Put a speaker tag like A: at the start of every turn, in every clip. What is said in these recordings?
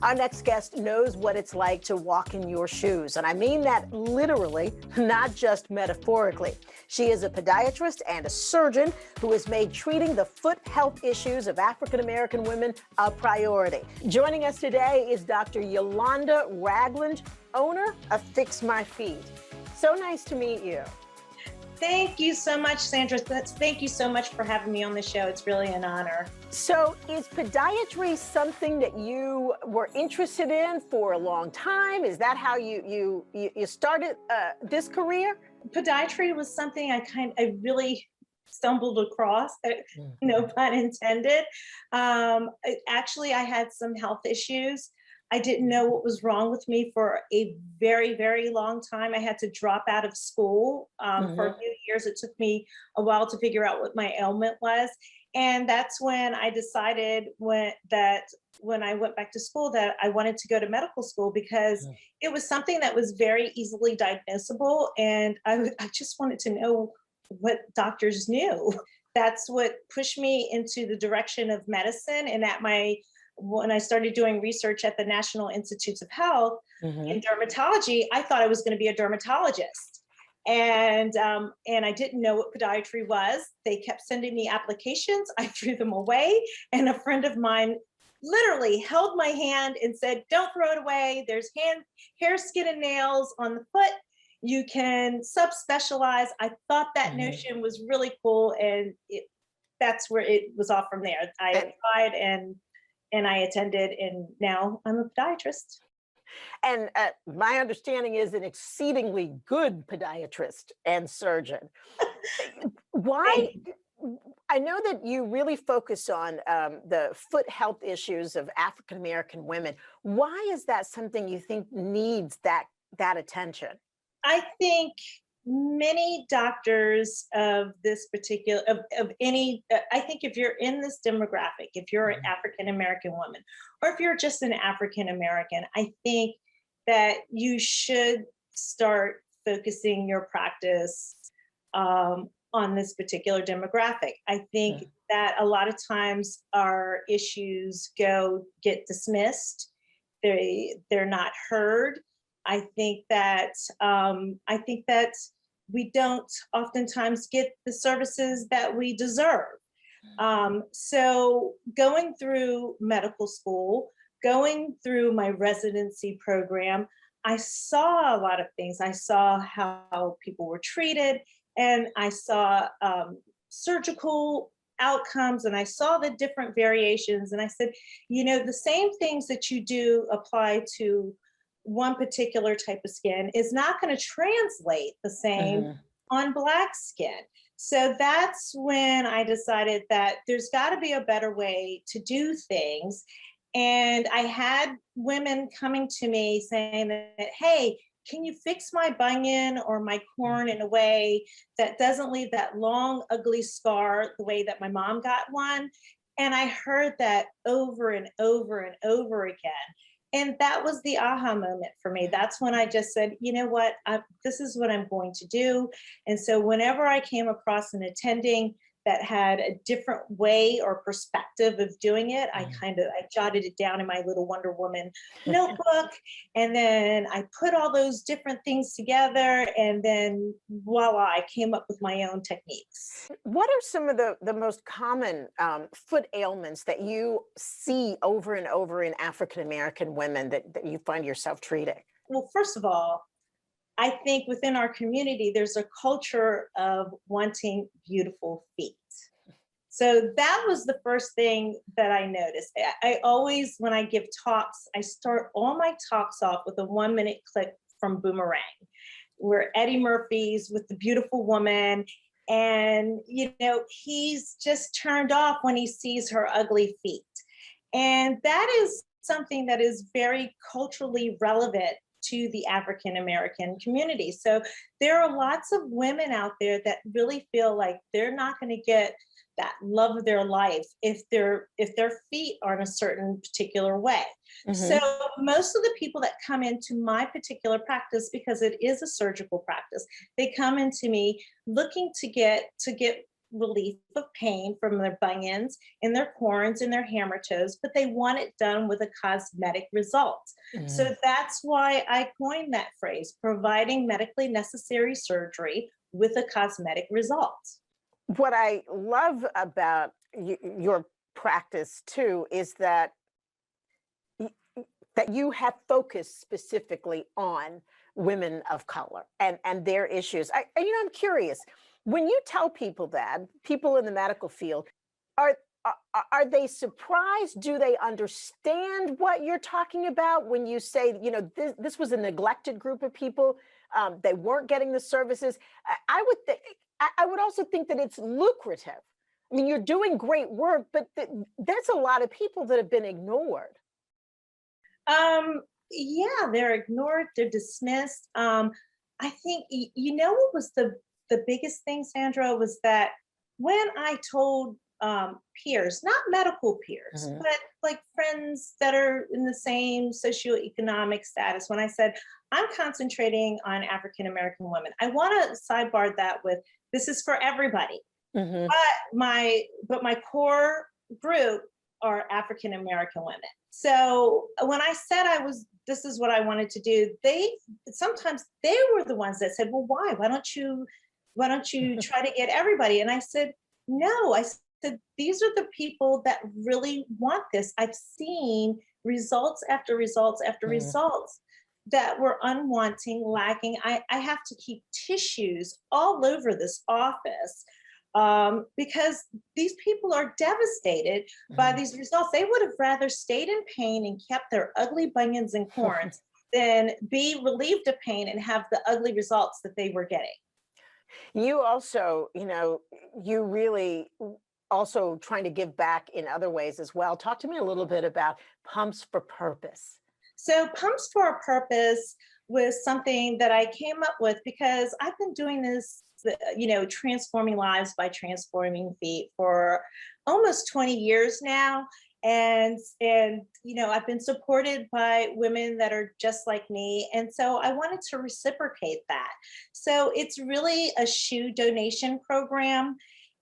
A: Our next guest knows what it's like to walk in your shoes, and I mean that literally, not just metaphorically. She is a podiatrist and a surgeon who has made treating the foot health issues of African American women a priority. Joining us today is Dr. Yolanda Ragland, owner of Fix My Feet. So nice to meet you.
B: Thank you so much, Sandra. Thank you so much for having me on the show. It's really an honor.
A: So is podiatry something that you were interested in for a long time? Is that how you started this career?
B: Podiatry was something I really stumbled across, no pun intended. Actually, I had some health issues. I didn't know what was wrong with me for a very, very long time. I had to drop out of school for a few years. It took me a while to figure out what my ailment was. And that's when I decided when I went back to school that I wanted to go to medical school because it was something that was very easily diagnosable. And I just wanted to know what doctors knew. That's what pushed me into the direction of medicine. And when I started doing research at the National Institutes of Health in dermatology, I thought I was going to be a dermatologist. And I didn't know what podiatry was. They kept sending me applications. I threw them away. And a friend of mine literally held my hand and said, "Don't throw it away. There's hair, skin, and nails on the foot. You can subspecialize." I thought that notion was really cool. And that's where it was off from there. I applied and I attended, and now I'm a podiatrist.
A: And my understanding is an exceedingly good podiatrist and surgeon. Why? I know that you really focus on the foot health issues of African American women. Why is that something you think needs that attention?
B: I think many doctors of this particular, I think if you're in this demographic, if you're an African American woman, or if you're just an African American, I think that you should start focusing your practice on this particular demographic. I think that a lot of times our issues get dismissed. They're not heard. I think that we don't oftentimes get the services that we deserve. So going through medical school, going through my residency program, I saw a lot of things. I saw how people were treated, and I saw surgical outcomes, and I saw the different variations. And I said, the same things that you do apply to one particular type of skin is not going to translate the same on Black skin. So that's when I decided that there's got to be a better way to do things. And I had women coming to me saying that, "Hey, can you fix my bunion or my corn in a way that doesn't leave that long, ugly scar the way that my mom got one?" And I heard that over and over and over again. And that was the aha moment for me. That's when I just said, you know what, this is what I'm going to do. And so whenever I came across an attending that had a different way or perspective of doing it, I jotted it down in my little Wonder Woman notebook. And then I put all those different things together, and then voila, I came up with my own techniques.
A: What are some of the most common foot ailments that you see over and over in African American women that you find yourself treating?
B: Well, first of all, I think within our community, there's a culture of wanting beautiful feet. So that was the first thing that I noticed. I always, when I give talks, I start all my talks off with a 1-minute clip from Boomerang, where Eddie Murphy's with the beautiful woman. And, he's just turned off when he sees her ugly feet. And that is something that is very culturally relevant to the African American community. So there are lots of women out there that really feel like they're not going to get that love of their life if their feet are in a certain particular way. So most of the people that come into my particular practice, because it is a surgical practice, they come into me looking to get relief of pain from their bunions and their corns and their hammer toes, but they want it done with a cosmetic result. So that's why I coined that phrase, providing medically necessary surgery with a cosmetic result.
A: What I love about your practice too is that that you have focused specifically on women of color and their issues. I'm curious, when you tell people that, people in the medical field, are they surprised? Do they understand what you're talking about when you say, this was a neglected group of people, they weren't getting the services? I would think, I would also think that it's lucrative. I mean, you're doing great work, but there's a lot of people that have been ignored.
B: Yeah, they're ignored, they're dismissed. I think, what was the biggest thing, Sandra, was that when I told peers, not medical peers, but like friends that are in the same socioeconomic status, when I said, I'm concentrating on African American women, I want to sidebar that with, this is for everybody. But my core group are African American women. So when I said this is what I wanted to do, sometimes they were the ones that said, well, why don't you try to get everybody? And I said, no, I said, these are the people that really want this. I've seen results after results after results that were unwanting, lacking. I have to keep tissues all over this office because these people are devastated by these results. They would have rather stayed in pain and kept their ugly bunions and corns than be relieved of pain and have the ugly results that they were getting.
A: You also, you really also trying to give back in other ways as well. Talk to me a little bit about Pumps for Purpose.
B: So Pumps for a Purpose was something that I came up with because I've been doing this, transforming lives by transforming feet for almost 20 years now. And I've been supported by women that are just like me. And so I wanted to reciprocate that. So it's really a shoe donation program.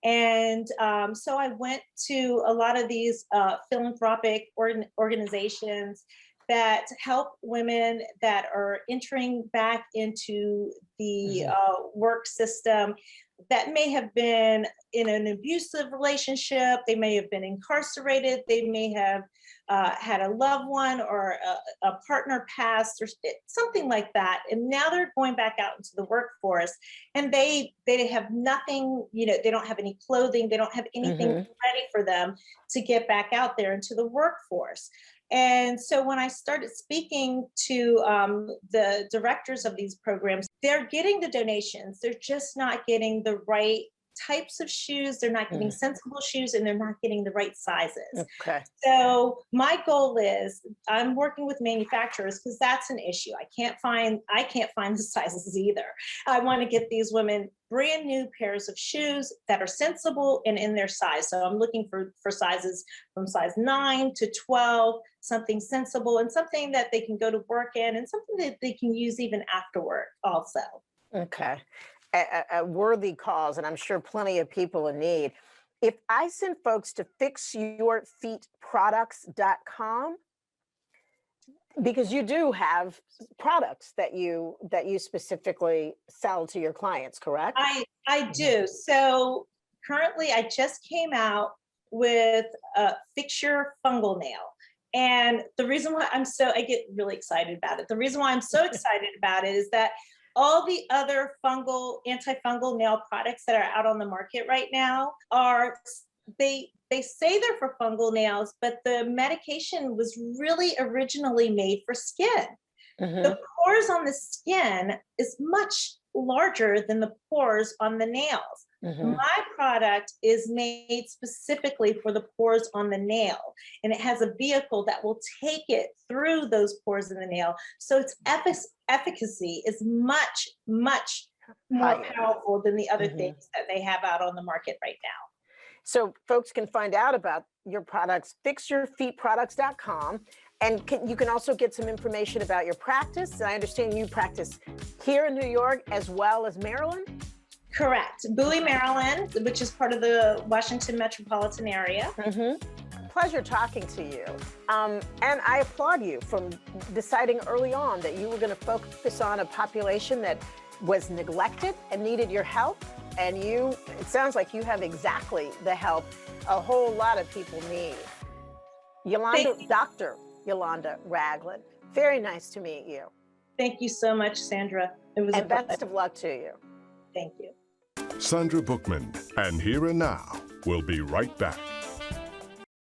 B: And so I went to a lot of these philanthropic organizations that help women that are entering back into the work system that may have been in an abusive relationship, they may have been incarcerated, they may have had a loved one or a partner pass or something like that. And now they're going back out into the workforce and they have nothing, they don't have any clothing, they don't have anything ready for them to get back out there into the workforce. And so when I started speaking to the directors of these programs, they're getting the donations. They're just not getting the right types of shoes. They're not getting sensible shoes and they're not getting the right sizes.
A: Okay.
B: So my goal is I'm working with manufacturers because that's an issue. I can't find the sizes either. I want to get these women brand new pairs of shoes that are sensible and in their size. So I'm looking for sizes from size 9 to 12, something sensible and something that they can go to work in and something that they can use even after work also.
A: Okay. A worthy cause, and I'm sure plenty of people in need. If I send folks to fixyourfeetproducts.com, because you do have products that you specifically sell to your clients, correct?
B: I do. So currently I just came out with a Fix Your Fungal Nail. And the reason why I get really excited about it. The reason why I'm so excited about it is that all the other antifungal nail products that are out on the market right now they say they're for fungal nails, but the medication was really originally made for skin. The pores on the skin is much larger than the pores on the nails. My product is made specifically for the pores on the nail, and it has a vehicle that will take it through those pores in the nail. So its efficacy is much, much more powerful than the other things that they have out on the market right now.
A: So folks can find out about your products, fixyourfeetproducts.com. And you can also get some information about your practice. And I understand you practice here in New York as well as Maryland.
B: Correct. Bowie, Maryland, which is part of the Washington metropolitan area.
A: Pleasure talking to you. And I applaud you from deciding early on that you were going to focus on a population that was neglected and needed your help. And it sounds like you have exactly the help a whole lot of people need. Dr. Yolanda Ragland, very nice to meet you.
B: Thank you so much, Sandra. It was
A: and best of luck to you.
B: Thank you.
C: Sandra Bookman, and Here and Now. We'll be right back.